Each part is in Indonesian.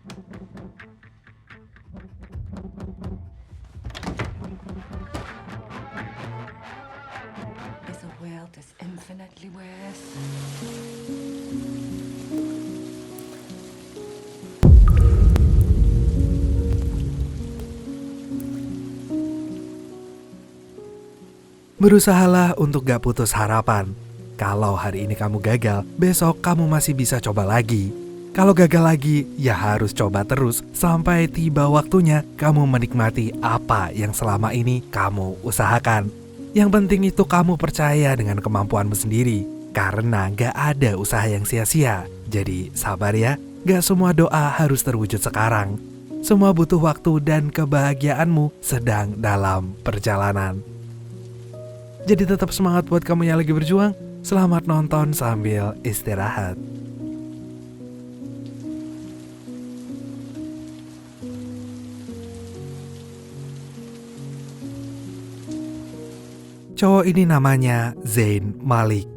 Is a world that's infinitely worse. Berusahalah untuk gak putus harapan. Kalau hari ini kamu gagal, besok kamu masih bisa coba lagi. Kalau gagal lagi, ya harus coba terus sampai tiba waktunya kamu menikmati apa yang selama ini kamu usahakan. Yang penting itu kamu percaya dengan kemampuanmu sendiri, karena gak ada usaha yang sia-sia. Jadi sabar ya, gak semua doa harus terwujud sekarang. Semua butuh waktu dan kebahagiaanmu sedang dalam perjalanan. Jadi tetap semangat buat kamu yang lagi berjuang. Selamat nonton sambil istirahat. Cowok ini namanya Zayn Malik.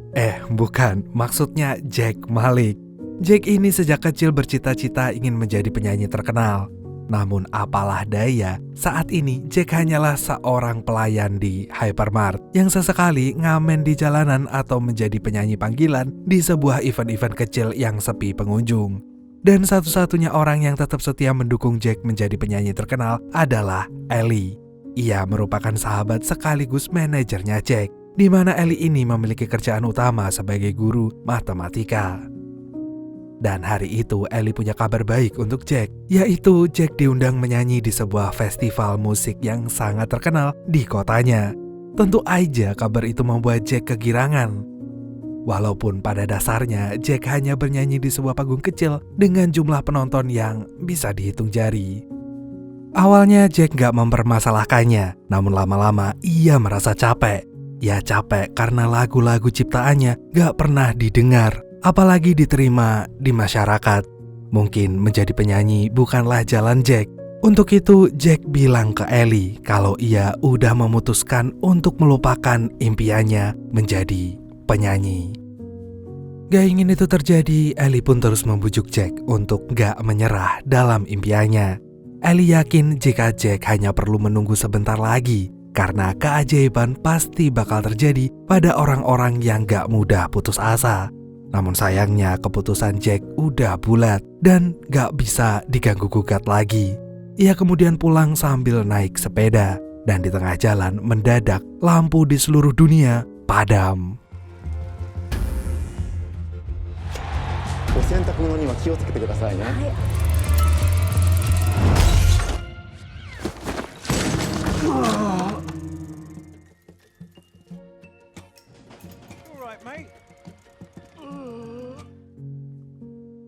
Bukan, maksudnya Jack Malik. Jack ini sejak kecil bercita-cita ingin menjadi penyanyi terkenal. Namun apalah daya, saat ini Jack hanyalah seorang pelayan di hypermart yang sesekali ngamen di jalanan atau menjadi penyanyi panggilan di sebuah event-event kecil yang sepi pengunjung. Dan satu-satunya orang yang tetap setia mendukung Jack menjadi penyanyi terkenal adalah Ellie. Ia merupakan sahabat sekaligus manajernya Jack, di mana Ellie ini memiliki kerjaan utama sebagai guru matematika. Dan hari itu Ellie punya kabar baik untuk Jack, yaitu Jack diundang menyanyi di sebuah festival musik yang sangat terkenal di kotanya. Tentu aja kabar itu membuat Jack kegirangan. Walaupun pada dasarnya Jack hanya bernyanyi di sebuah panggung kecil dengan jumlah penonton yang bisa dihitung jari. Awalnya Jack gak mempermasalahkannya, namun lama-lama ia merasa capek. Ia capek karena lagu-lagu ciptaannya gak pernah didengar, apalagi diterima di masyarakat. Mungkin menjadi penyanyi bukanlah jalan Jack. Untuk itu Jack bilang ke Ellie kalau ia udah memutuskan untuk melupakan impiannya menjadi penyanyi. Gak ingin itu terjadi, Ellie pun terus membujuk Jack untuk gak menyerah dalam impiannya. Ellie yakin jika Jack hanya perlu menunggu sebentar lagi, karena keajaiban pasti bakal terjadi pada orang-orang yang gak mudah putus asa. Namun sayangnya keputusan Jack udah bulat dan gak bisa diganggu-gugat lagi. Ia kemudian pulang sambil naik sepeda, dan di tengah jalan mendadak lampu di seluruh dunia padam. お洗濯物には気をつけてくださいね。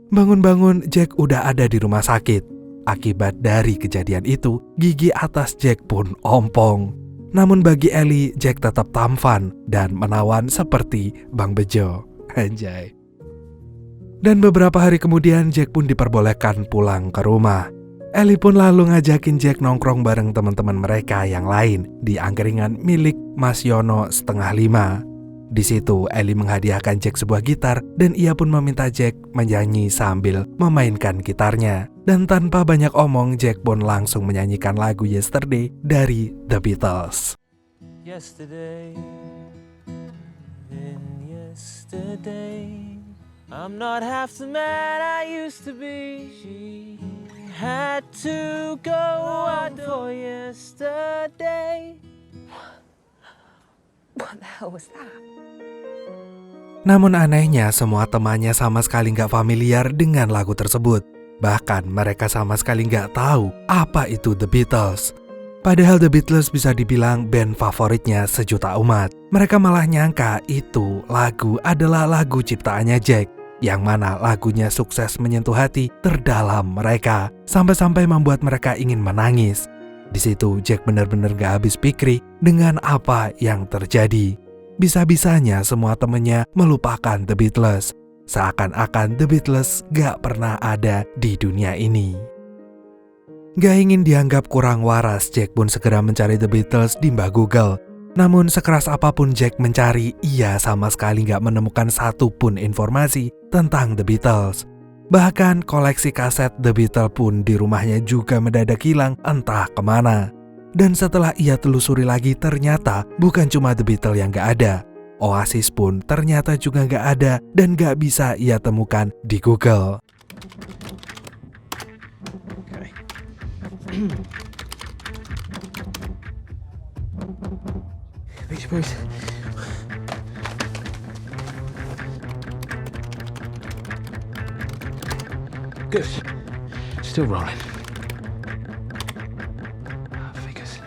Bangun-bangun Jack udah ada di rumah sakit. Akibat dari kejadian itu, gigi atas Jack pun ompong. Namun bagi Ellie, Jack tetap tampan dan menawan seperti Bang Bejo. Anjay. Dan beberapa hari kemudian Jack pun diperbolehkan pulang ke rumah. Ellie pun lalu ngajakin Jack nongkrong bareng teman-teman mereka yang lain di angkringan milik Mas Yono 4:30. Di situ Ellie menghadiahkan Jack sebuah gitar dan ia pun meminta Jack menyanyi sambil memainkan gitarnya. Dan tanpa banyak omong, Jack pun langsung menyanyikan lagu Yesterday dari The Beatles. Yesterday, in yesterday, I'm not half the man I used to be. She had to go out for yesterday. What the hell was that? Namun anehnya semua temannya sama sekali gak familiar dengan lagu tersebut. Bahkan mereka sama sekali gak tahu apa itu The Beatles. Padahal The Beatles bisa dibilang band favoritnya sejuta umat. Mereka malah nyangka itu lagu adalah lagu ciptaannya Jack, yang mana lagunya sukses menyentuh hati terdalam mereka, sampai-sampai membuat mereka ingin menangis. Di situ Jack benar-benar gak habis pikir dengan apa yang terjadi. Bisa-bisanya semua temennya melupakan The Beatles, seakan-akan The Beatles gak pernah ada di dunia ini. Gak ingin dianggap kurang waras, Jack pun segera mencari The Beatles di mbah Google. Namun sekeras apapun Jack mencari, ia sama sekali gak menemukan satupun informasi tentang The Beatles. Bahkan koleksi kaset The Beatles pun di rumahnya juga mendadak hilang entah kemana. Dan setelah ia telusuri lagi ternyata bukan cuma The Beatles yang gak ada. Oasis pun ternyata juga gak ada dan gak bisa ia temukan di Google. Picture, please. Good. Still rolling. Figures.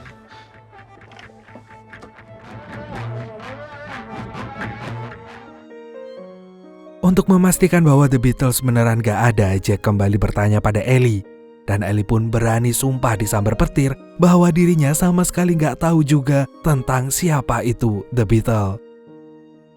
Untuk memastikan bahwa The Beatles beneran gak ada, Jack kembali bertanya pada Ellie. Dan Ellie pun berani sumpah disambar petir bahwa dirinya sama sekali gak tahu juga tentang siapa itu The Beatles.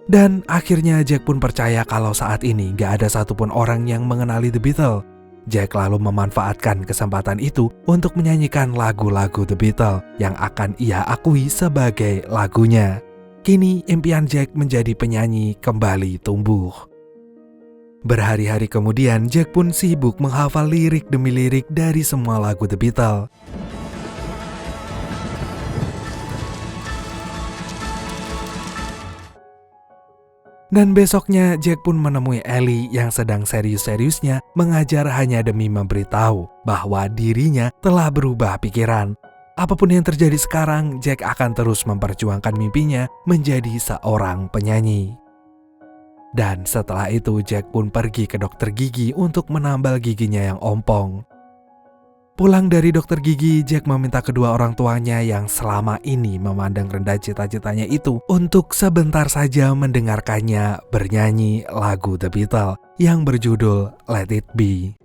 Dan akhirnya Jack pun percaya kalau saat ini gak ada satupun orang yang mengenali The Beatles. Jack lalu memanfaatkan kesempatan itu untuk menyanyikan lagu-lagu The Beatles yang akan ia akui sebagai lagunya. Kini impian Jack menjadi penyanyi kembali tumbuh. Berhari-hari kemudian Jack pun sibuk menghafal lirik demi lirik dari semua lagu The Beatles. Dan besoknya Jack pun menemui Ellie yang sedang serius-seriusnya mengajar hanya demi memberitahu bahwa dirinya telah berubah pikiran. Apapun yang terjadi sekarang, Jack akan terus memperjuangkan mimpinya menjadi seorang penyanyi. Dan setelah itu Jack pun pergi ke dokter gigi untuk menambal giginya yang ompong. Pulang dari dokter gigi, Jack meminta kedua orang tuanya yang selama ini memandang rendah cita-citanya itu untuk sebentar saja mendengarkannya bernyanyi lagu The Beatles yang berjudul Let It Be.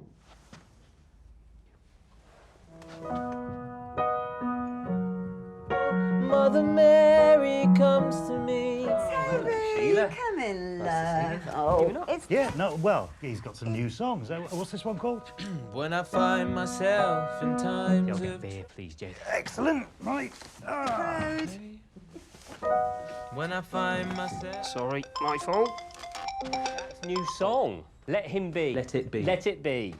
Mother Mary comes to me. Sheila. Come in, love. Oh, it's Yeah, no, well, he's got some new songs. What's this one called? When I find myself in times of beer, please, Jed. Excellent, right. when I find myself. Sorry, my fault. New song. Let him be. Let it be. Let it be.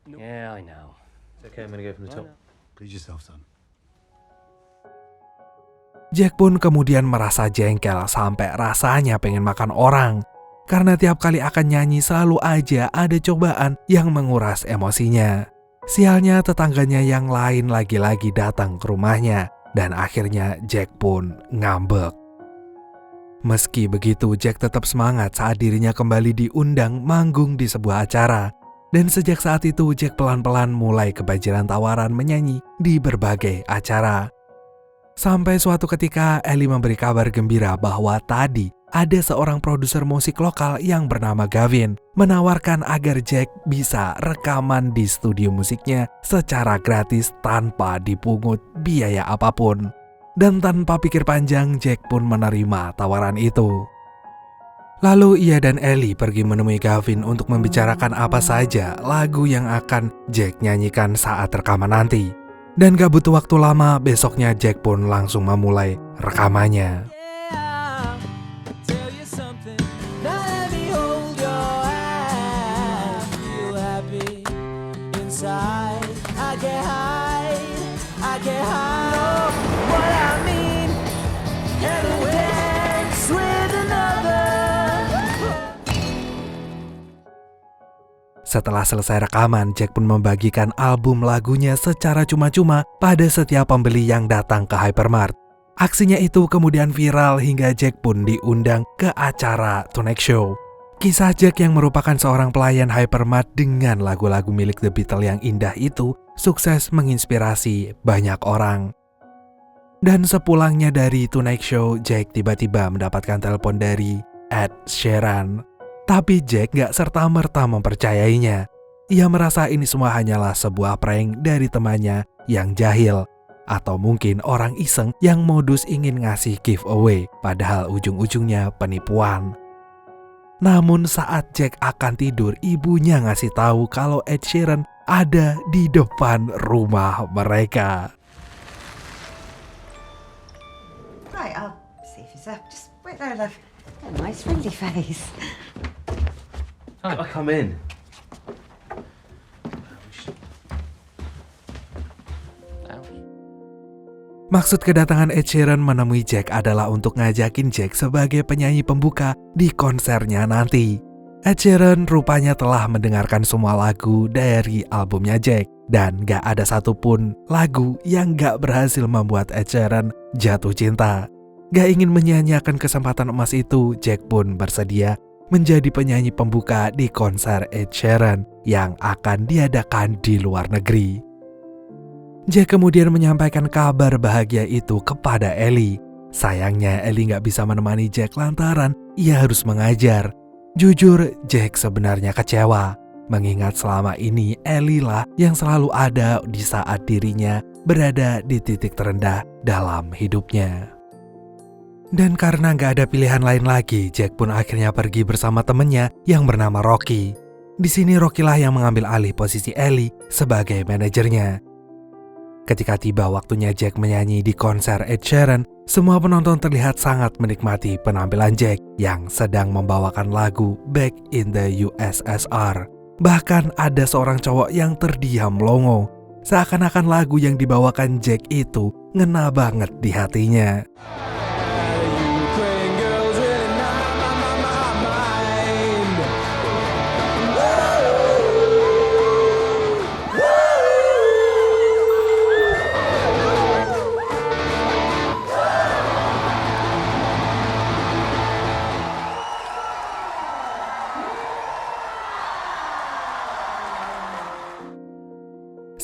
Yeah, I know. It's okay, I'm gonna go from the top. Please yourself, son. Jack pun kemudian merasa jengkel sampai rasanya pengen makan orang. Karena tiap kali akan nyanyi selalu aja ada cobaan yang menguras emosinya. Sialnya tetangganya yang lain lagi-lagi datang ke rumahnya. Dan akhirnya Jack pun ngambek. Meski begitu, Jack tetap semangat saat dirinya kembali diundang manggung di sebuah acara. Dan sejak saat itu Jack pelan-pelan mulai kebanjiran tawaran menyanyi di berbagai acara. Sampai suatu ketika Ellie memberi kabar gembira bahwa tadi ada seorang produser musik lokal yang bernama Gavin menawarkan agar Jack bisa rekaman di studio musiknya secara gratis tanpa dipungut biaya apapun. Dan tanpa pikir panjang Jack pun menerima tawaran itu. Lalu ia dan Ellie pergi menemui Gavin untuk membicarakan apa saja lagu yang akan Jack nyanyikan saat rekaman nanti. Dan gak butuh waktu lama, besoknya Jack pun langsung memulai rekamannya. Yeah, tell you something. Now let me hold your hand. Feel happy inside. I get high. Know what I mean. And dance with another. Setelah selesai rekaman, Jack pun membagikan album lagunya secara cuma-cuma pada setiap pembeli yang datang ke Hypermart. Aksinya itu kemudian viral hingga Jack pun diundang ke acara Tonight Show. Kisah Jack yang merupakan seorang pelayan Hypermart dengan lagu-lagu milik The Beatles yang indah itu sukses menginspirasi banyak orang. Dan sepulangnya dari Tonight Show, Jack tiba-tiba mendapatkan telepon dari Ed Sheeran. Tapi Jack gak serta-merta mempercayainya. Ia merasa ini semua hanyalah sebuah prank dari temannya yang jahil. Atau mungkin orang iseng yang modus ingin ngasih giveaway, padahal ujung-ujungnya penipuan. Namun saat Jack akan tidur, ibunya ngasih tahu kalau Ed Sheeran ada di depan rumah mereka. right. I'll see if he's up. Just wait there, love. A nice friendly face. I come in. Maksud kedatangan Ed Sheeran menemui Jack adalah untuk ngajakin Jack sebagai penyanyi pembuka di konsernya nanti. Ed Sheeran rupanya telah mendengarkan semua lagu dari albumnya Jack, dan gak ada satupun lagu yang gak berhasil membuat Ed Sheeran jatuh cinta. Gak ingin menyia-nyiakan kesempatan emas itu, Jack pun bersedia menjadi penyanyi pembuka di konser Ed Sheeran yang akan diadakan di luar negeri. Jack kemudian menyampaikan kabar bahagia itu kepada Ellie. Sayangnya Ellie gak bisa menemani Jack lantaran ia harus mengajar. Jujur, Jack sebenarnya kecewa, mengingat selama ini Ellie lah yang selalu ada di saat dirinya berada di titik terendah dalam hidupnya. Dan karena gak ada pilihan lain lagi, Jack pun akhirnya pergi bersama temennya yang bernama Rocky. Di sini Rocky lah yang mengambil alih posisi Ellie sebagai manajernya. Ketika tiba waktunya Jack menyanyi di konser Ed Sheeran, semua penonton terlihat sangat menikmati penampilan Jack yang sedang membawakan lagu Back in the USSR. Bahkan ada seorang cowok yang terdiam melongo, seakan-akan lagu yang dibawakan Jack itu ngena banget di hatinya.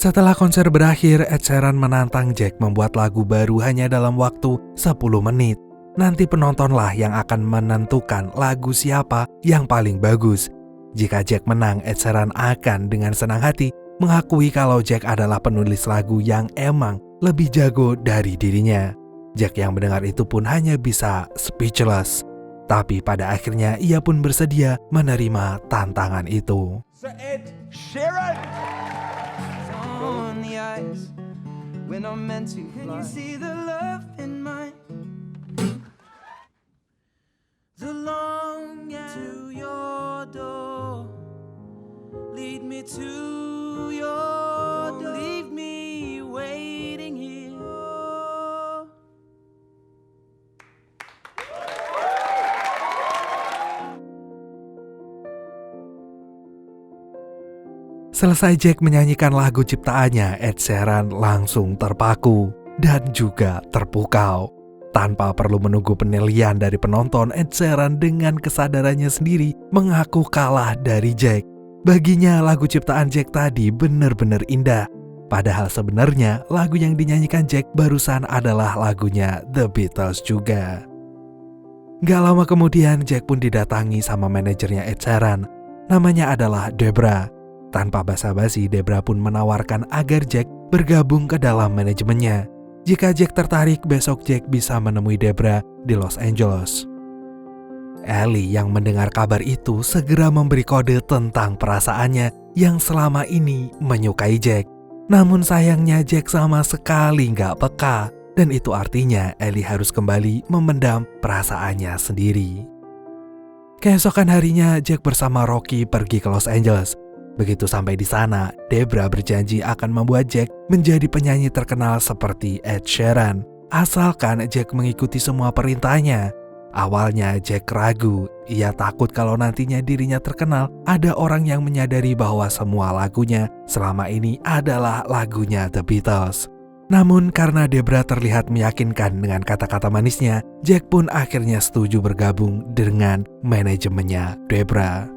Setelah konser berakhir, Ed Sheeran menantang Jack membuat lagu baru hanya dalam waktu 10 menit. Nanti penontonlah yang akan menentukan lagu siapa yang paling bagus. Jika Jack menang, Ed Sheeran akan dengan senang hati mengakui kalau Jack adalah penulis lagu yang emang lebih jago dari dirinya. Jack yang mendengar itu pun hanya bisa speechless. Tapi pada akhirnya ia pun bersedia menerima tantangan itu. Ed Sheeran! On the ice when I'm meant to fly. Can you see the love in my the long to your door? Lead me to your door. Leave me waiting here. Selesai Jack menyanyikan lagu ciptaannya, Ed Sheeran langsung terpaku dan juga terpukau. Tanpa perlu menunggu penilaian dari penonton, Ed Sheeran dengan kesadarannya sendiri mengaku kalah dari Jack. Baginya lagu ciptaan Jack tadi benar-benar indah. Padahal sebenarnya lagu yang dinyanyikan Jack barusan adalah lagunya The Beatles juga. Gak lama kemudian Jack pun didatangi sama manajernya Ed Sheeran. Namanya adalah Debra. Tanpa basa-basi, Debra pun menawarkan agar Jack bergabung ke dalam manajemennya. Jika Jack tertarik, besok Jack bisa menemui Debra di Los Angeles. Ellie yang mendengar kabar itu segera memberi kode tentang perasaannya yang selama ini menyukai Jack. Namun sayangnya Jack sama sekali gak peka, dan itu artinya Ellie harus kembali memendam perasaannya sendiri. Keesokan harinya Jack bersama Rocky pergi ke Los Angeles. Begitu sampai di sana, Debra berjanji akan membuat Jack menjadi penyanyi terkenal seperti Ed Sheeran, asalkan Jack mengikuti semua perintahnya. Awalnya Jack ragu, ia takut kalau nantinya dirinya terkenal, ada orang yang menyadari bahwa semua lagunya selama ini adalah lagunya The Beatles. Namun karena Debra terlihat meyakinkan dengan kata-kata manisnya, Jack pun akhirnya setuju bergabung dengan manajemennya Debra.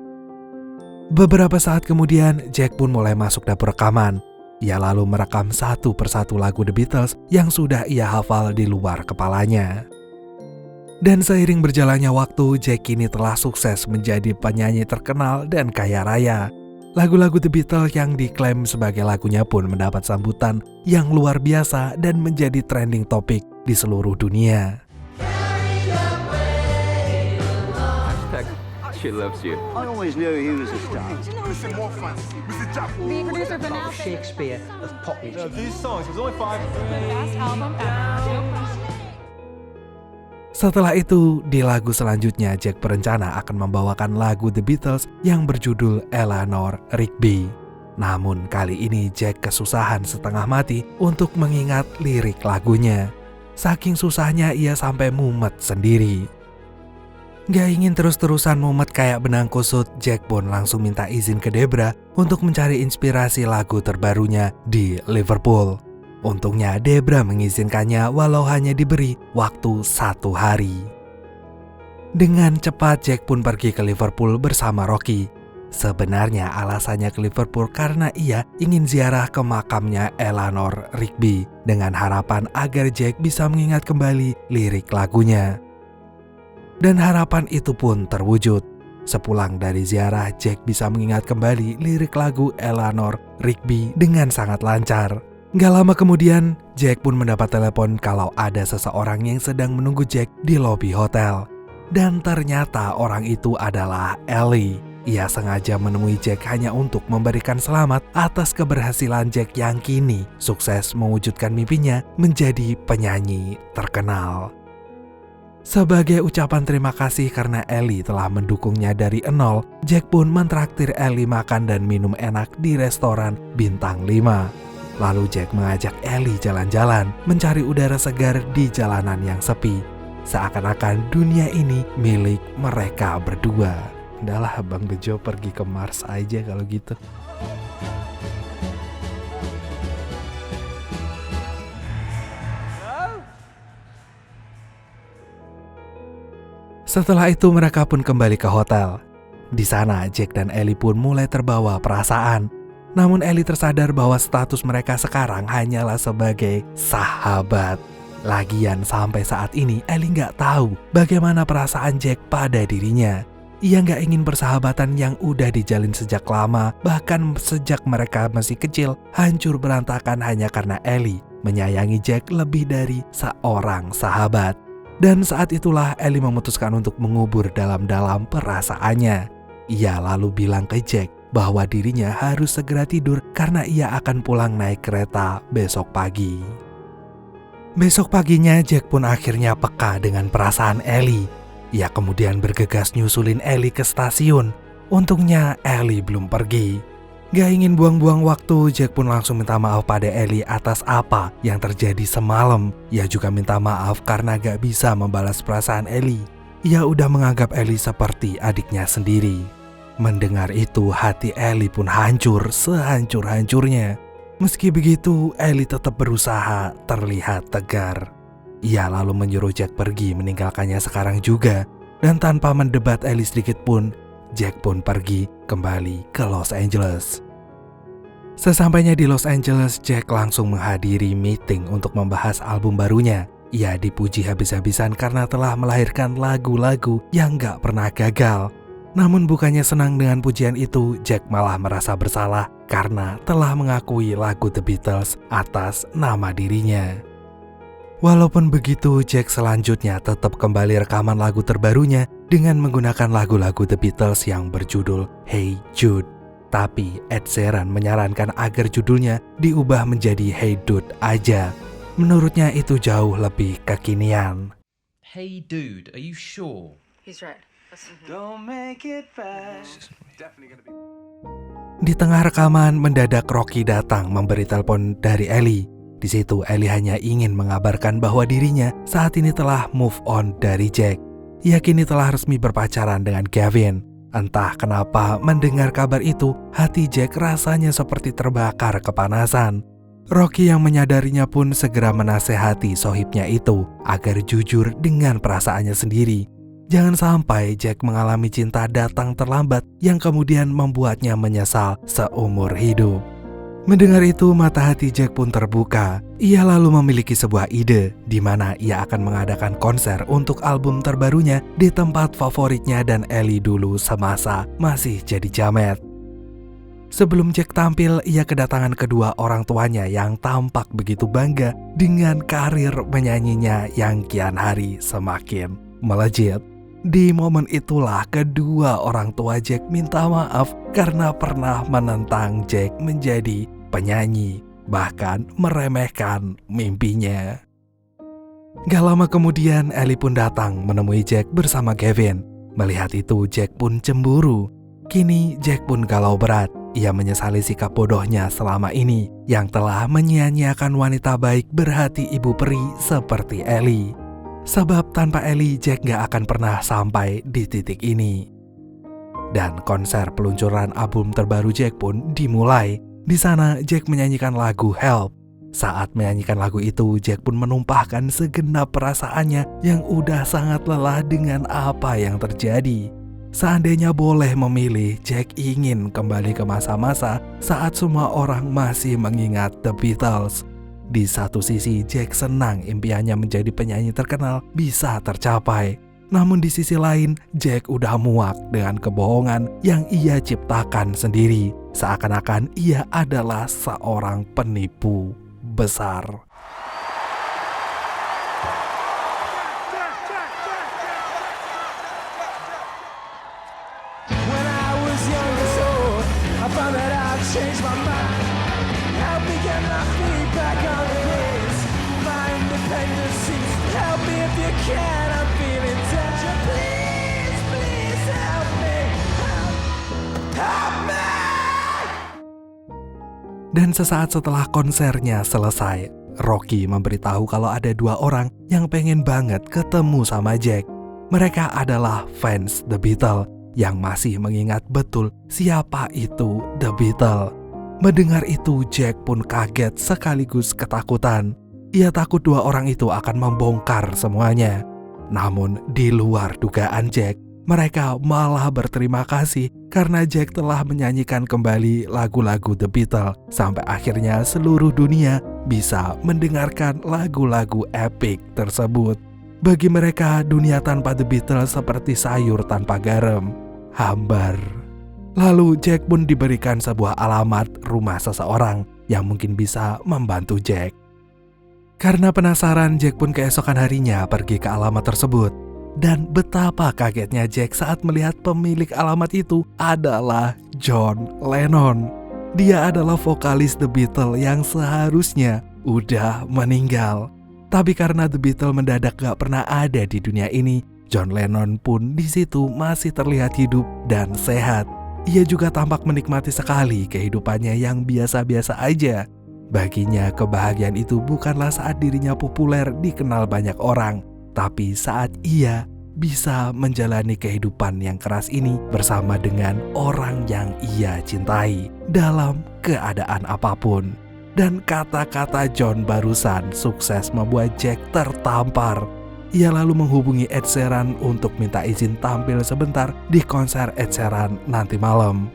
Beberapa saat kemudian, Jack pun mulai masuk dapur rekaman. Ia lalu merekam satu persatu lagu The Beatles yang sudah ia hafal di luar kepalanya. Dan seiring berjalannya waktu, Jack kini telah sukses menjadi penyanyi terkenal dan kaya raya. Lagu-lagu The Beatles yang diklaim sebagai lagunya pun mendapat sambutan yang luar biasa dan menjadi trending topik di seluruh dunia. She loves you. I always knew he was a star. The producer pronounced Shakespeare of pop music. These songs, there's only 5. best album ever. Setelah itu, di lagu selanjutnya Jack berencana akan membawakan lagu The Beatles yang berjudul Eleanor Rigby. Namun kali ini Jack kesusahan setengah mati untuk mengingat lirik lagunya. Saking susahnya ia sampai mumet sendiri. Gak ingin terus-terusan mumet kayak benang kusut, Jack pun langsung minta izin ke Debra untuk mencari inspirasi lagu terbarunya di Liverpool. Untungnya Debra mengizinkannya walau hanya diberi waktu 1 hari. Dengan cepat Jack pun pergi ke Liverpool bersama Rocky. Sebenarnya alasannya ke Liverpool karena ia ingin ziarah ke makamnya Eleanor Rigby dengan harapan agar Jack bisa mengingat kembali lirik lagunya. Dan harapan itu pun terwujud. Sepulang dari ziarah, Jack bisa mengingat kembali lirik lagu Eleanor Rigby dengan sangat lancar. Gak lama kemudian, Jack pun mendapat telepon kalau ada seseorang yang sedang menunggu Jack di lobi hotel. Dan ternyata orang itu adalah Ellie. Ia sengaja menemui Jack hanya untuk memberikan selamat atas keberhasilan Jack yang kini sukses mewujudkan mimpinya menjadi penyanyi terkenal. Sebagai ucapan terima kasih karena Ellie telah mendukungnya dari nol, Jack pun mentraktir Ellie makan dan minum enak di restoran bintang 5. Lalu Jack mengajak Ellie jalan-jalan, mencari udara segar di jalanan yang sepi. Seakan-akan dunia ini milik mereka berdua. Udahlah Bang Bejo pergi ke Mars aja kalau gitu. Setelah itu mereka pun kembali ke hotel. Di sana Jack dan Ellie pun mulai terbawa perasaan. Namun Ellie tersadar bahwa status mereka sekarang hanyalah sebagai sahabat. Lagian sampai saat ini Ellie nggak tahu bagaimana perasaan Jack pada dirinya. Ia nggak ingin persahabatan yang udah dijalin sejak lama, bahkan sejak mereka masih kecil, hancur berantakan hanya karena Ellie menyayangi Jack lebih dari seorang sahabat. Dan saat itulah Ellie memutuskan untuk mengubur dalam-dalam perasaannya. Ia lalu bilang ke Jack bahwa dirinya harus segera tidur karena ia akan pulang naik kereta besok pagi. Besok paginya Jack pun akhirnya peka dengan perasaan Ellie. Ia kemudian bergegas nyusulin Ellie ke stasiun. Untungnya Ellie belum pergi. Gak ingin buang-buang waktu, Jack pun langsung minta maaf pada Ellie atas apa yang terjadi semalam. Ia juga minta maaf karena gak bisa membalas perasaan Ellie. Ia udah menganggap Ellie seperti adiknya sendiri. Mendengar itu hati Ellie pun hancur sehancur-hancurnya. Meski begitu, Ellie tetap berusaha terlihat tegar. Ia lalu menyuruh Jack pergi meninggalkannya sekarang juga. Dan tanpa mendebat Ellie sedikit pun, Jack pun pergi kembali ke Los Angeles. Sesampainya di Los Angeles, Jack langsung menghadiri meeting untuk membahas album barunya. Ia dipuji habis-habisan karena telah melahirkan lagu-lagu yang gak pernah gagal. Namun bukannya senang dengan pujian itu, Jack malah merasa bersalah karena telah mengakui lagu The Beatles atas nama dirinya. Walaupun begitu, Jack selanjutnya tetap kembali rekaman lagu terbarunya dengan menggunakan lagu-lagu The Beatles yang berjudul Hey Jude. Tapi Ed Sheeran menyarankan agar judulnya diubah menjadi Hey Dude aja. Menurutnya itu jauh lebih kekinian. Hey dude, are you sure? He's right. Don't make it fast. Di tengah rekaman, mendadak Rocky datang memberi telepon dari Ellie. Di situ Ellie hanya ingin mengabarkan bahwa dirinya saat ini telah move on dari Jack. Ia kini telah resmi berpacaran dengan Gavin. Entah kenapa mendengar kabar itu, hati Jack rasanya seperti terbakar kepanasan. Rocky yang menyadarinya pun segera menasehati sohibnya itu agar jujur dengan perasaannya sendiri. Jangan sampai Jack mengalami cinta datang terlambat yang kemudian membuatnya menyesal seumur hidup. Mendengar itu, mata hati Jack pun terbuka. Ia lalu memiliki sebuah ide di mana ia akan mengadakan konser untuk album terbarunya di tempat favoritnya dan Ellie dulu semasa masih jadi jamet. Sebelum Jack tampil, ia kedatangan kedua orang tuanya yang tampak begitu bangga dengan karir menyanyinya yang kian hari semakin melejit. Di momen itulah kedua orang tua Jack minta maaf karena pernah menentang Jack menjadi penyanyi, bahkan meremehkan mimpinya. Gak lama kemudian Ellie pun datang menemui Jack bersama Gavin. Melihat itu Jack pun cemburu. Kini Jack pun galau berat Ia menyesali sikap bodohnya selama ini yang telah menyia-nyiakan wanita baik berhati ibu peri seperti Ellie. Sebab tanpa Ellie, Jack gak akan pernah sampai di titik ini. Dan konser peluncuran album terbaru Jack pun dimulai. Di sana Jack menyanyikan lagu Help. Saat menyanyikan lagu itu, Jack pun menumpahkan segenap perasaannya yang udah sangat lelah dengan apa yang terjadi. Seandainya boleh memilih, Jack ingin kembali ke masa-masa saat semua orang masih mengingat The Beatles. Di satu sisi, Jack senang impiannya menjadi penyanyi terkenal bisa tercapai. Namun di sisi lain, Jack udah muak dengan kebohongan yang ia ciptakan sendiri. Seakan-akan ia adalah seorang penipu besar. When I was young and so I found that I've changed my mind. Help me get my feet back on the place. My independence seems help me if you can. I'm feeling down. Please, please help me. Help me. Dan sesaat setelah konsernya selesai, Rocky memberitahu kalau ada 2 orang yang pengen banget ketemu sama Jack. Mereka adalah fans The Beatles yang masih mengingat betul siapa itu The Beatles. Mendengar itu, Jack pun kaget sekaligus ketakutan. Ia takut 2 orang itu akan membongkar semuanya. Namun di luar dugaan Jack, mereka malah berterima kasih karena Jack telah menyanyikan kembali lagu-lagu The Beatles sampai akhirnya seluruh dunia bisa mendengarkan lagu-lagu epik tersebut. Bagi mereka, dunia tanpa The Beatles seperti sayur tanpa garam, hambar. Lalu Jack pun diberikan sebuah alamat rumah seseorang yang mungkin bisa membantu Jack. Karena penasaran, Jack pun keesokan harinya pergi ke alamat tersebut. Dan betapa kagetnya Jack saat melihat pemilik alamat itu adalah John Lennon. Dia adalah vokalis The Beatles yang seharusnya udah meninggal. Tapi karena The Beatles mendadak gak pernah ada di dunia ini, John Lennon pun di situ masih terlihat hidup dan sehat. Ia juga tampak menikmati sekali kehidupannya yang biasa-biasa aja. Baginya kebahagiaan itu bukanlah saat dirinya populer dikenal banyak orang, tapi saat ia bisa menjalani kehidupan yang keras ini bersama dengan orang yang ia cintai dalam keadaan apapun. Dan kata-kata John barusan sukses membuat Jack tertampar. Ia lalu menghubungi Ed Sheeran untuk minta izin tampil sebentar di konser Ed Sheeran nanti malam.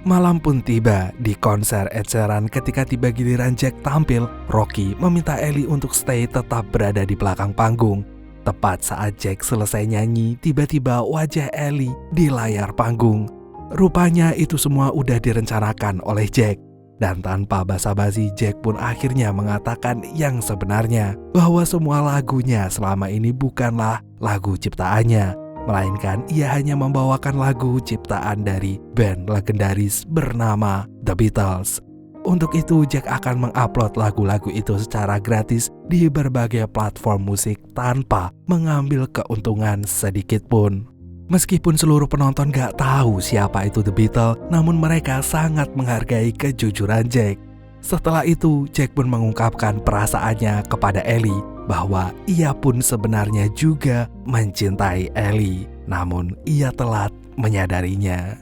Malam pun tiba di konser Ed Sheeran. Ketika tiba giliran Jack tampil, Rocky meminta Ellie untuk stay tetap berada di belakang panggung. Tepat saat Jack selesai nyanyi, tiba-tiba wajah Ellie di layar panggung. Rupanya itu semua udah direncanakan oleh Jack. Dan tanpa basa-basi, Jack pun akhirnya mengatakan yang sebenarnya, bahwa semua lagunya selama ini bukanlah lagu ciptaannya, melainkan ia hanya membawakan lagu ciptaan dari band legendaris bernama The Beatles. Untuk itu, Jack akan mengupload lagu-lagu itu secara gratis di berbagai platform musik tanpa mengambil keuntungan sedikit pun. Meskipun seluruh penonton gak tahu siapa itu The Beatles, namun mereka sangat menghargai kejujuran Jack. Setelah itu, Jack pun mengungkapkan perasaannya kepada Ellie bahwa ia pun sebenarnya juga mencintai Ellie, namun ia telat menyadarinya.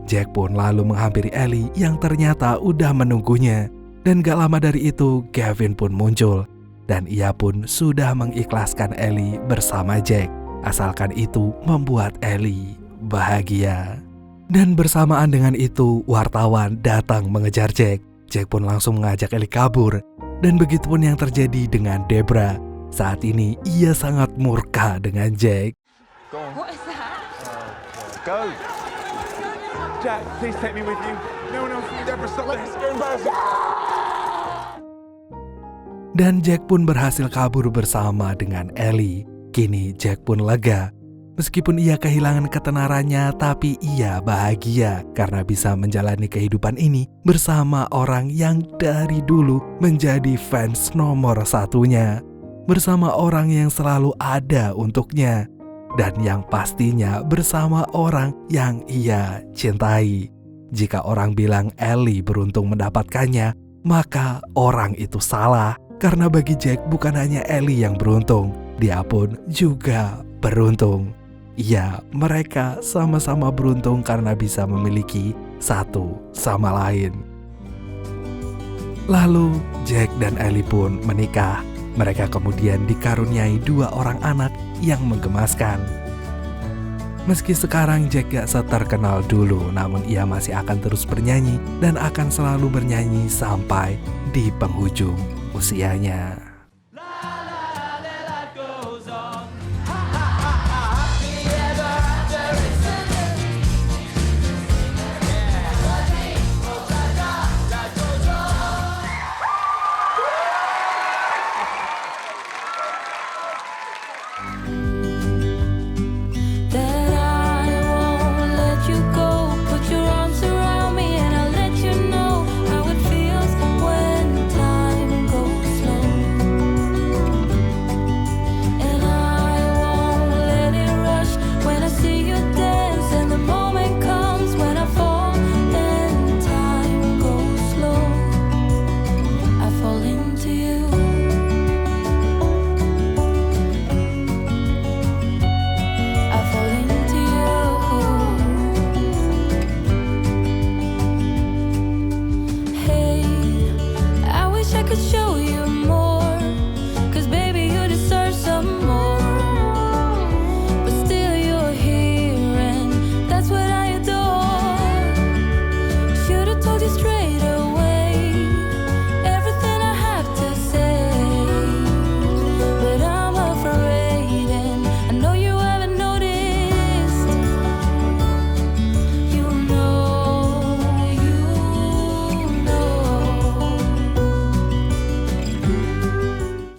Jack pun lalu menghampiri Ellie yang ternyata udah menunggunya. Dan gak lama dari itu, Gavin pun muncul. Dan ia pun sudah mengikhlaskan Ellie bersama Jack, asalkan itu membuat Ellie bahagia. Dan bersamaan dengan itu, wartawan datang mengejar Jack. Jack pun langsung mengajak Ellie kabur. Dan begitupun yang terjadi dengan Debra. Saat ini ia sangat murka dengan Jack. What is that? Go! Jack, please take me with you. No one else will ever stop this. You're embarrassing. Dan Jack pun berhasil kabur bersama dengan Ellie. Kini Jack pun lega. Meskipun ia kehilangan ketenarannya, tapi ia bahagia karena bisa menjalani kehidupan ini bersama orang yang dari dulu menjadi fans nomor satunya. Bersama orang yang selalu ada untuknya. Dan yang pastinya bersama orang yang ia cintai. Jika orang bilang Ellie beruntung mendapatkannya, maka orang itu salah. Karena bagi Jack bukan hanya Ellie yang beruntung, dia pun juga beruntung. Ya, mereka sama-sama beruntung karena bisa memiliki satu sama lain. Lalu Jack dan Ellie pun menikah. Mereka kemudian dikaruniai 2 orang anak yang menggemaskan. Meski sekarang Jack gak seterkenal dulu, namun ia masih akan terus bernyanyi dan akan selalu bernyanyi sampai di penghujung usianya.